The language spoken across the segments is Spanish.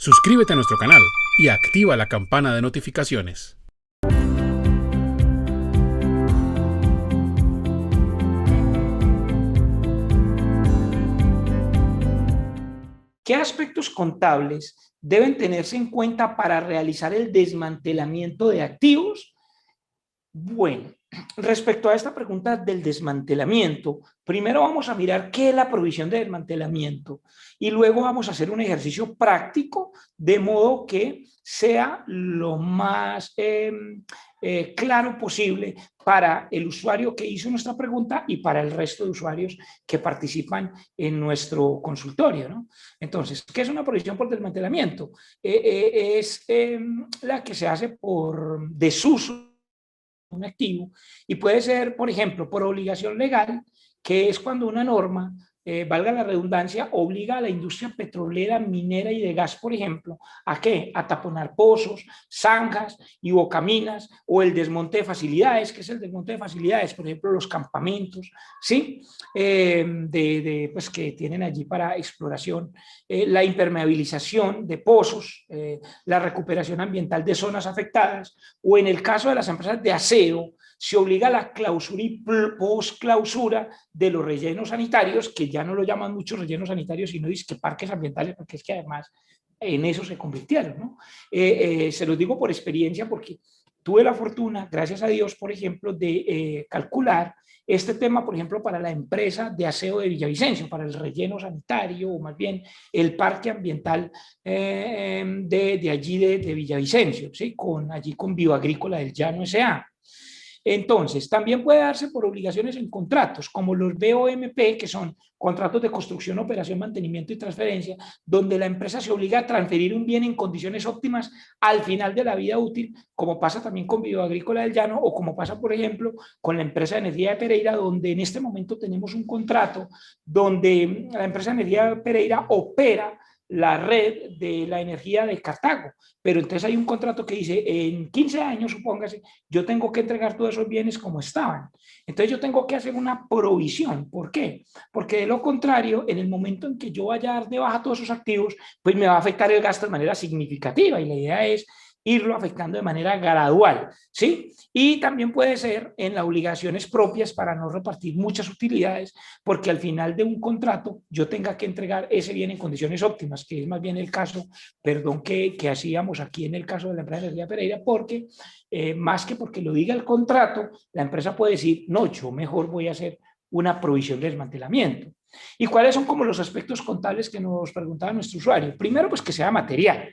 Suscríbete a nuestro canal y activa la campana de notificaciones. ¿Qué aspectos contables deben tenerse en cuenta para realizar el desmantelamiento de activos? Bueno, respecto a esta pregunta del desmantelamiento, primero vamos a mirar qué es la provisión de desmantelamiento y luego vamos a hacer un ejercicio práctico de modo que sea lo más claro posible para el usuario que hizo nuestra pregunta y para el resto de usuarios que participan en nuestro consultorio, ¿no? Entonces, ¿qué es una provisión por desmantelamiento? Es la que se hace por desuso un activo y puede ser, por ejemplo, por obligación legal, que es cuando una norma, valga la redundancia, obliga a la industria petrolera, minera y de gas, por ejemplo, ¿a qué? A taponar pozos, zanjas y bocaminas, o el desmonte de facilidades. ¿Qué es el desmonte de facilidades? Por ejemplo, los campamentos, ¿sí? Pues que tienen allí para exploración, la impermeabilización de pozos, la recuperación ambiental de zonas afectadas, o en el caso de las empresas de aseo, se obliga a la clausura y post-clausura de los rellenos sanitarios, que ya no lo llaman muchos rellenos sanitarios, sino que parques ambientales, porque es que además en eso se convirtieron, ¿no? Se los digo por experiencia, porque tuve la fortuna, gracias a Dios, por ejemplo, de calcular este tema, por ejemplo, para la empresa de aseo de Villavicencio, para el relleno sanitario, o más bien el parque ambiental de allí de Villavicencio, ¿sí? Allí con Bioagrícola del Llano S.A. Entonces, también puede darse por obligaciones en contratos, como los BOMP, que son contratos de construcción, operación, mantenimiento y transferencia, donde la empresa se obliga a transferir un bien en condiciones óptimas al final de la vida útil, como pasa también con Bioagrícola del Llano, o como pasa, por ejemplo, con la empresa de energía de Pereira, donde en este momento tenemos un contrato donde la empresa de energía de Pereira opera la red de la energía de Cartago, pero entonces hay un contrato que dice, en 15 años, supóngase, yo tengo que entregar todos esos bienes como estaban. Entonces yo tengo que hacer una provisión. ¿Por qué? Porque de lo contrario, en el momento en que yo vaya a dar de baja todos esos activos, pues me va a afectar el gasto de manera significativa, y la idea es irlo afectando de manera gradual, ¿sí? Y también puede ser en las obligaciones propias para no repartir muchas utilidades, porque al final de un contrato yo tenga que entregar ese bien en condiciones óptimas, que es más bien el caso, perdón, que hacíamos aquí en el caso de la empresa de energía Pereira, porque más que porque lo diga el contrato, la empresa puede decir, no, yo mejor voy a hacer una provisión de desmantelamiento. ¿Y cuáles son como los aspectos contables que nos preguntaba nuestro usuario? Primero, pues que sea material,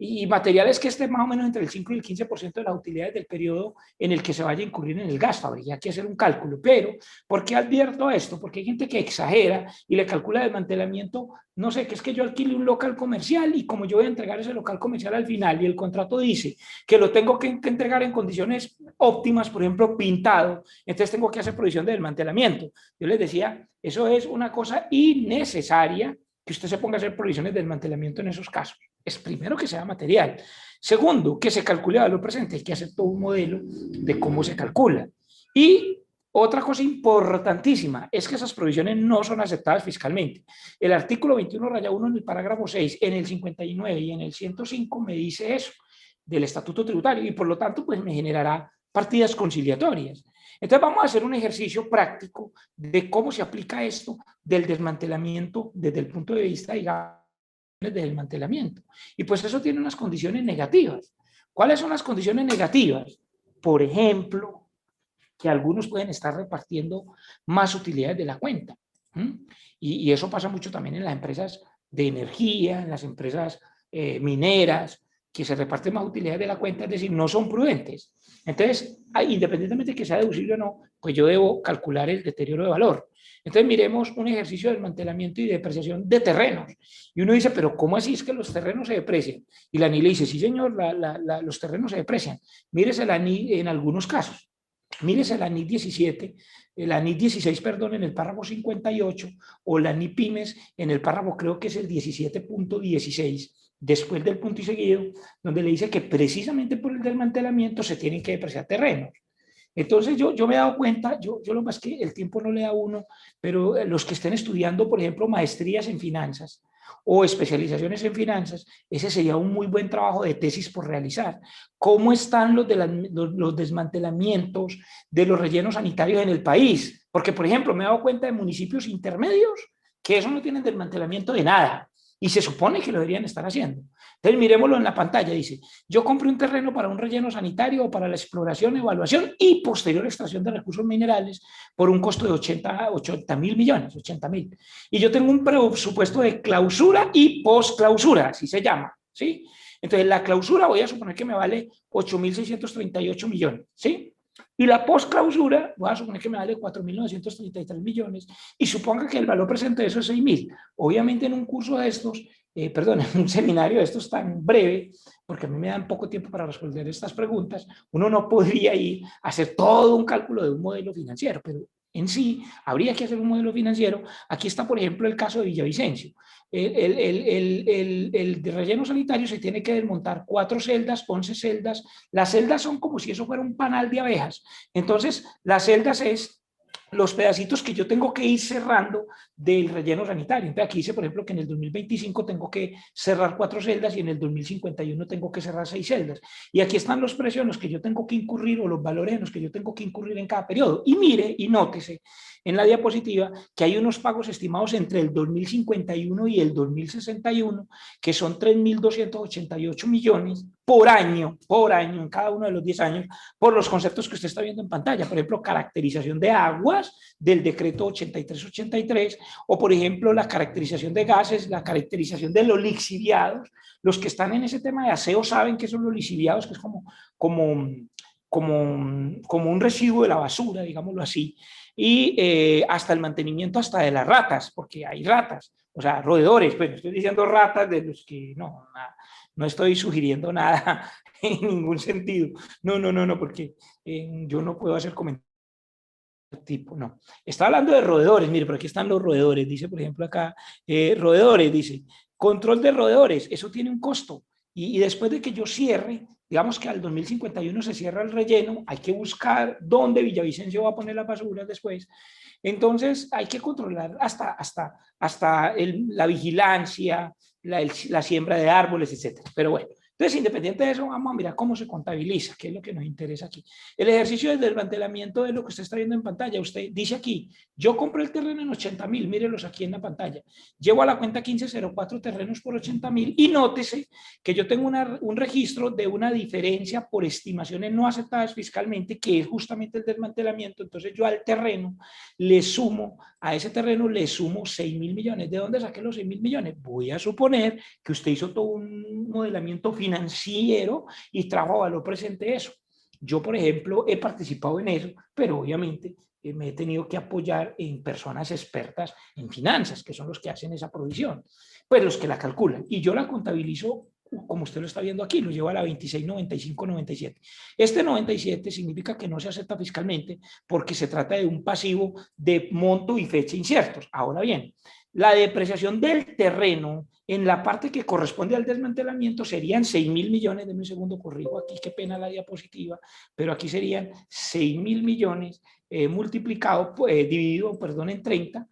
y materiales que esté más o menos entre el 5 y el 15% de las utilidades del periodo en el que se vaya a incurrir en el gasto. Habría que hacer un cálculo, pero ¿por qué advierto esto? Porque hay gente que exagera y le calcula desmantelamiento, no sé, que es que yo alquile un local comercial y como yo voy a entregar ese local comercial al final y el contrato dice que lo tengo que entregar en condiciones óptimas, por ejemplo, pintado, entonces tengo que hacer provisión de desmantelamiento. Yo les decía, eso es una cosa innecesaria, que usted se ponga a hacer provisiones de desmantelamiento en esos casos. Es primero que sea material. Segundo, que se calcule a valor presente. Hay que hacer todo un modelo de cómo se calcula. Y otra cosa importantísima es que esas provisiones no son aceptadas fiscalmente. El artículo 21-1 en el parágrafo 6, en el 59 y en el 105 me dice eso del estatuto tributario, y por lo tanto pues me generará partidas conciliatorias. Entonces vamos a hacer un ejercicio práctico de cómo se aplica esto del desmantelamiento desde el punto de vista, digamos, del desmantelamiento. Y pues eso tiene unas condiciones negativas. ¿Cuáles son las condiciones negativas? Por ejemplo, que algunos pueden estar repartiendo más utilidades de la cuenta. Y eso pasa mucho también en las empresas de energía, en las empresas mineras, que se reparten más utilidades de la cuenta, es decir, no son prudentes. Entonces, independientemente de que sea deducible o no, pues yo debo calcular el deterioro de valor. Entonces, miremos un ejercicio de desmantelamiento y depreciación de terrenos. Y uno dice, pero ¿cómo así es que los terrenos se deprecian? Y la ANI le dice, sí, señor, los terrenos se deprecian. Mírese la ANI en algunos casos. Mírese la NIC 17, la NIC 16, perdón, en el párrafo 58, o la NIC Pymes en el párrafo, creo que es el 17.16, después del punto y seguido, donde le dice que precisamente por el desmantelamiento se tienen que depreciar terrenos. Entonces yo me he dado cuenta, yo lo más que el tiempo no le da a uno, pero los que estén estudiando, por ejemplo, maestrías en finanzas o especializaciones en finanzas, ese sería un muy buen trabajo de tesis por realizar. ¿Cómo están los desmantelamientos de los rellenos sanitarios en el país? Porque, por ejemplo, me he dado cuenta de municipios intermedios que eso no tienen desmantelamiento de nada y se supone que lo deberían estar haciendo. Entonces, miremoslo en la pantalla, dice, yo compré un terreno para un relleno sanitario o para la exploración, evaluación y posterior extracción de recursos minerales por un costo de 80 mil millones, 80.000. Y yo tengo un presupuesto de clausura y posclausura, así se llama, ¿sí? Entonces, la clausura voy a suponer que me vale 8.638 millones, ¿sí? Y la posclausura voy a suponer que me vale 4.933 millones y suponga que el valor presente de eso es 6.000. Obviamente en un curso de estos, perdón, en un seminario de estos tan breve, porque a mí me dan poco tiempo para responder estas preguntas, uno no podría ir a hacer todo un cálculo de un modelo financiero, pero en sí habría que hacer un modelo financiero. Aquí está, por ejemplo, el caso de Villavicencio. El de relleno sanitario se tiene que desmontar 4 celdas, 11 celdas. Las celdas son como si eso fuera un panal de abejas. Entonces, las celdas es los pedacitos que yo tengo que ir cerrando del relleno sanitario. Entonces, aquí dice, por ejemplo, que en el 2025 tengo que cerrar 4 celdas y en el 2051 tengo que cerrar 6 celdas. Y aquí están los precios en los que yo tengo que incurrir o los valores en los que yo tengo que incurrir en cada periodo. Y mire y nótese en la diapositiva que hay unos pagos estimados entre el 2051 y el 2061, que son 3.288 millones por año, en cada uno de los 10 años, por los conceptos que usted está viendo en pantalla. Por ejemplo, caracterización de aguas del decreto 8383, o por ejemplo, la caracterización de gases, la caracterización de los lixiviados. Los que están en ese tema de aseo saben que son los lixiviados, que es como un residuo de la basura, digámoslo así, y hasta el mantenimiento hasta de las ratas, porque hay ratas, o sea, roedores, pues estoy diciendo ratas de los que no estoy sugiriendo nada en ningún sentido, no, porque yo no puedo hacer comentarios tipo, no. Está hablando de roedores, mire, por aquí están los roedores, dice por ejemplo acá, roedores, dice, control de roedores, eso tiene un costo, y después de que yo cierre, digamos que al 2051 se cierra el relleno, hay que buscar dónde Villavicencio va a poner las basuras después, entonces hay que controlar hasta la vigilancia, la siembra de árboles, etcétera, pero bueno. Entonces, independiente de eso, vamos a mirar cómo se contabiliza, que es lo que nos interesa aquí. El ejercicio del desmantelamiento de lo que usted está viendo en pantalla, usted dice aquí, yo compré el terreno en 80.000, mírelos aquí en la pantalla, llevo a la cuenta 1504 terrenos por 80.000 y nótese que yo tengo un registro de una diferencia por estimaciones no aceptadas fiscalmente, que es justamente el desmantelamiento. Entonces yo al terreno le sumo, a ese terreno le sumo 6.000 millones. ¿De dónde saqué los 6.000 millones? Voy a suponer que usted hizo todo un modelamiento financiero y trajo a valor presente eso. Yo, por ejemplo, he participado en eso, pero obviamente me he tenido que apoyar en personas expertas en finanzas, que son los que hacen esa provisión, pues los que la calculan. Y yo la contabilizo, como usted lo está viendo aquí, lo llevo a la 269597. Este 97 significa que no se acepta fiscalmente porque se trata de un pasivo de monto y fecha inciertos. Ahora bien, la depreciación del terreno en la parte que corresponde al desmantelamiento serían 6.000 millones, de un segundo, corrijo aquí, qué pena la diapositiva, pero aquí serían 6.000 millones multiplicado, dividido, perdón, en 30,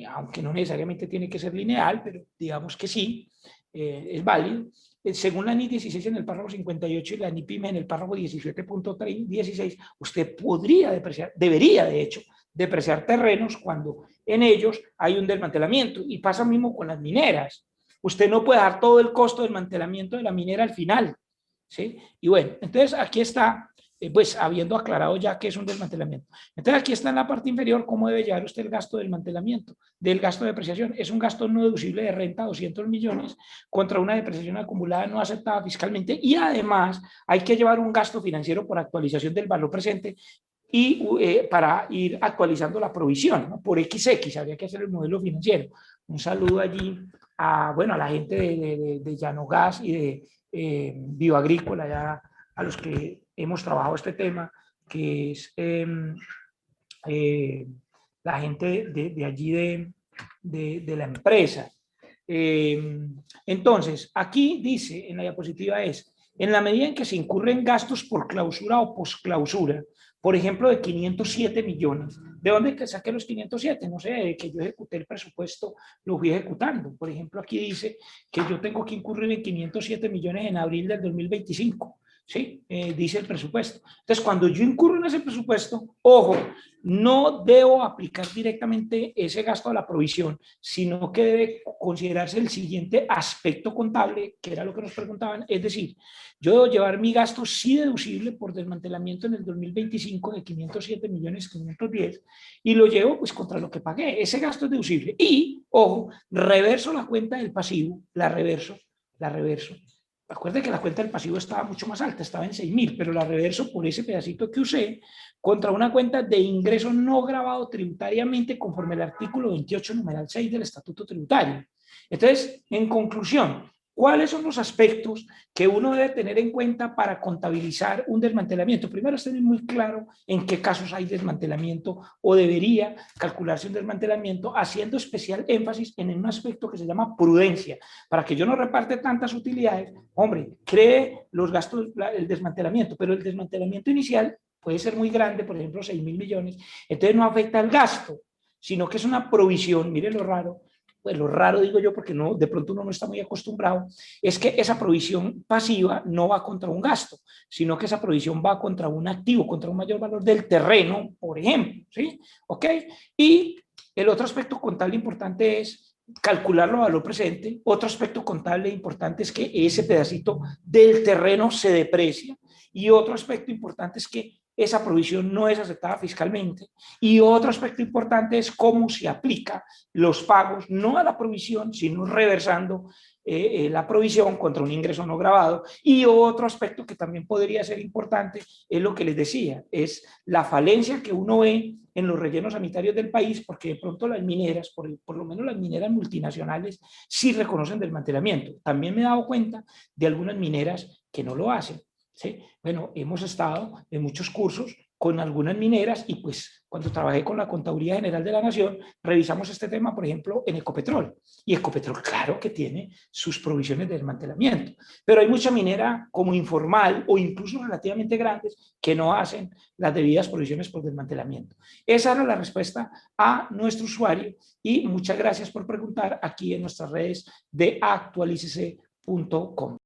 aunque no necesariamente tiene que ser lineal, pero digamos que sí, es válido. Según la NI 16 en el párrafo 58 y la NI PYME en el párrafo 17.16, usted podría depreciar, debería de hecho, depreciar terrenos cuando en ellos hay un desmantelamiento. Y pasa mismo con las mineras. Usted no puede dar todo el costo del desmantelamiento de la minera al final, ¿sí? Y bueno, entonces aquí está, pues habiendo aclarado ya que es un desmantelamiento. Entonces aquí está en la parte inferior cómo debe llevar usted el gasto del desmantelamiento, del gasto de depreciación. Es un gasto no deducible de renta, 200 millones, contra una depreciación acumulada no aceptada fiscalmente, y además hay que llevar un gasto financiero por actualización del valor presente y para ir actualizando la provisión, ¿no? Por XX, habría que hacer el modelo financiero. Un saludo allí a, bueno, a la gente de Llanogas y de Bioagrícola, ya a los que hemos trabajado este tema, que es la gente de allí de la empresa. Entonces, aquí dice en la diapositiva es, En la medida en que se incurren gastos por clausura o posclausura, por ejemplo, de 507 millones. ¿De dónde que saqué los 507? No sé, de que yo ejecuté el presupuesto, lo fui ejecutando. Por ejemplo, aquí dice que yo tengo que incurrir en 507 millones en abril del 2025. ¿Sí? Dice el presupuesto. Entonces, cuando yo incurro en ese presupuesto, ojo, no debo aplicar directamente ese gasto a la provisión, sino que debe considerarse el siguiente aspecto contable, que era lo que nos preguntaban, es decir, yo debo llevar mi gasto sí deducible por desmantelamiento en el 2025 de 507 millones 510 y lo llevo pues contra lo que pagué. Ese gasto es deducible. Y, ojo, reverso la cuenta del pasivo, la reverso. Acuérdense que la cuenta del pasivo estaba mucho más alta, estaba en 6.000, pero la reverso por ese pedacito que usé contra una cuenta de ingreso no grabado tributariamente conforme al artículo 28, numeral 6 del Estatuto Tributario. Entonces, en conclusión, ¿cuáles son los aspectos que uno debe tener en cuenta para contabilizar un desmantelamiento? Primero, es tener muy claro en qué casos hay desmantelamiento o debería calcularse un desmantelamiento, haciendo especial énfasis en un aspecto que se llama prudencia, para que yo no reparte tantas utilidades. Hombre, cree los gastos, el desmantelamiento, pero el desmantelamiento inicial puede ser muy grande, por ejemplo, 6.000 millones, entonces no afecta al gasto, sino que es una provisión. Mire lo raro, pues lo raro digo yo porque no, de pronto uno no está muy acostumbrado, es que esa provisión pasiva no va contra un gasto, sino que esa provisión va contra un activo, contra un mayor valor del terreno, por ejemplo, ¿sí? ¿Ok? Y el otro aspecto contable importante es calcularlo a valor presente. Otro aspecto contable importante es que ese pedacito del terreno se deprecia. Y otro aspecto importante es que esa provisión no es aceptada fiscalmente. Y otro aspecto importante es cómo se aplica los pagos, no a la provisión, sino reversando la provisión contra un ingreso no grabado. Y otro aspecto que también podría ser importante es lo que les decía, es la falencia que uno ve en los rellenos sanitarios del país, porque de pronto las mineras, por lo menos las mineras multinacionales, sí reconocen desmantelamiento. También me he dado cuenta de algunas mineras que no lo hacen. ¿Sí? Bueno, hemos estado en muchos cursos con algunas mineras y pues cuando trabajé con la Contaduría General de la Nación, revisamos este tema, por ejemplo, en Ecopetrol. Y Ecopetrol, claro que tiene sus provisiones de desmantelamiento, pero hay mucha minera como informal o incluso relativamente grandes que no hacen las debidas provisiones por desmantelamiento. Esa era la respuesta a nuestro usuario y muchas gracias por preguntar aquí en nuestras redes de actualicc.com.